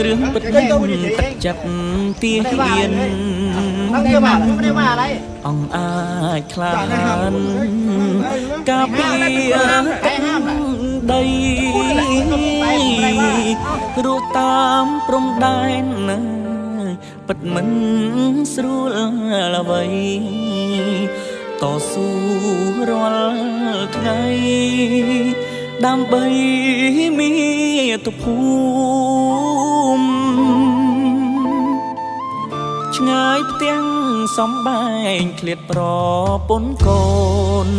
រឿងពិតចិត្តទាហានអង្គអាចខ្លានការពារដីរੂតាមព្រំដែនណាពិតមិនស្រួលអ្វីតស៊ូរាល់ថ្ងៃដើម្បីមាតុភូមិឆ្ងាយផ្ទាំងសំបែងឃ្លាតប្រពន្ធកូន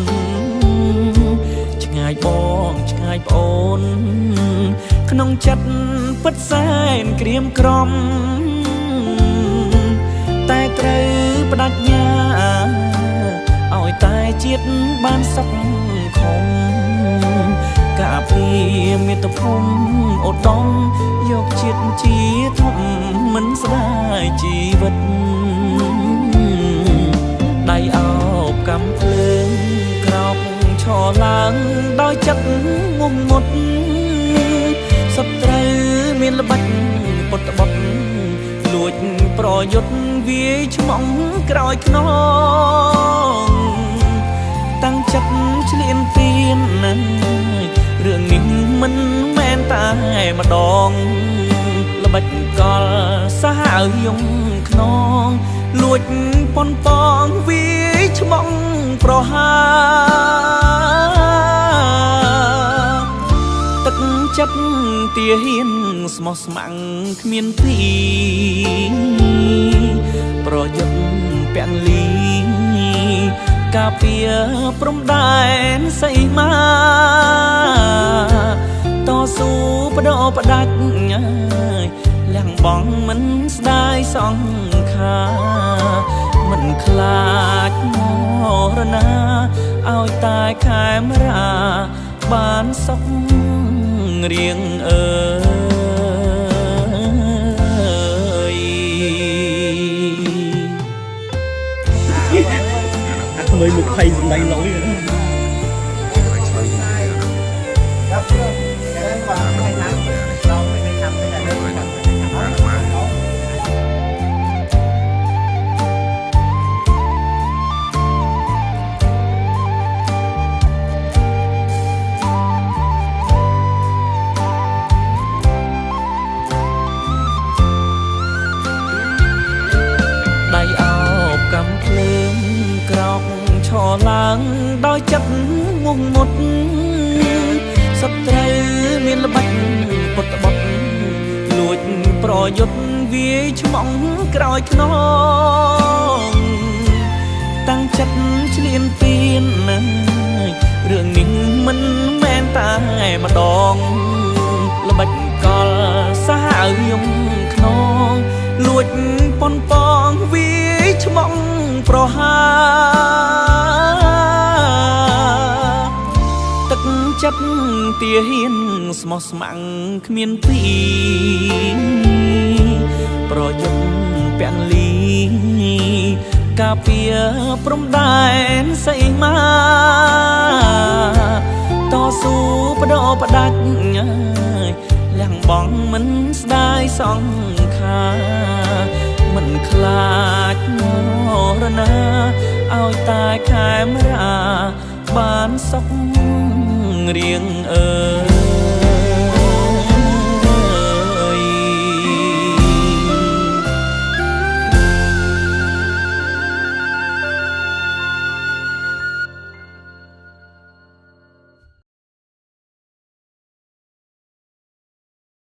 ឆ្ងាយបងឆ្ងាយប្អូនក្នុងចិត្តពិតសែនក្រៀមក្រំតែត្រូវបដិញ្ញាឲ្យតែជាតិបានសុខខំការពារមាតុភូមិឧត្តមយកជាតិជាធំមិនស្ដាយជីវិតដៃអោបកំភ្លើងក្រោកឈរឡើងដោយចិត្តងងមុតសត្រូវមានល្បិចពុតបុតលួចប្រយុទ្ធវាយឆ្មងក្រោយខ្នងតាំងចិត្តឆ្លៀនទៀនណារឿងនេះមិនមែនតែម្ដងល្បិចកលសាហាវយំខ្នងលួចប៉ុនប៉ងវាយឆ្មងប្រហាទឹកចិត្តទាហានស្មោះស្ម័គ្រគ្មានទីប្រយុទ្ធពាំងលីការពារព្រំដែនសីមាតស៊ូបដបដាច់លះបងមិនស្ដាយសង្ខាមិនខ្លាចមរណាឲ្យតែខែមរាបានសុខរៀងអើយមើលមុខភ័យសម្ដីលុយឡើងដោយចិត្តងងមុតសត្រូវមានល្បិចពុតបុតលួចប្រយុទ្ធវាយឆ្មងក្រោយខ្នងតាំងចិត្តឆ្លៀនទៀនណារឿងនេះមិនមែនតែម្ដងល្បិចកលសាហាវយំខ្នងលួចប៉ុនប៉ងវាយឆ្មងប្រហាទឹកចិត្តទាហានស្មោះស្ម័គ្រគ្មានទីប្រយុទ្ធពាំងលីការពារព្រំដែនសីមាតស៊ូបដបដាច់លះបងមិនស្ដាយសង្ខាមិនខ្លាចមរណាឲ្យតែខែមរាបានសុខរៀងអើ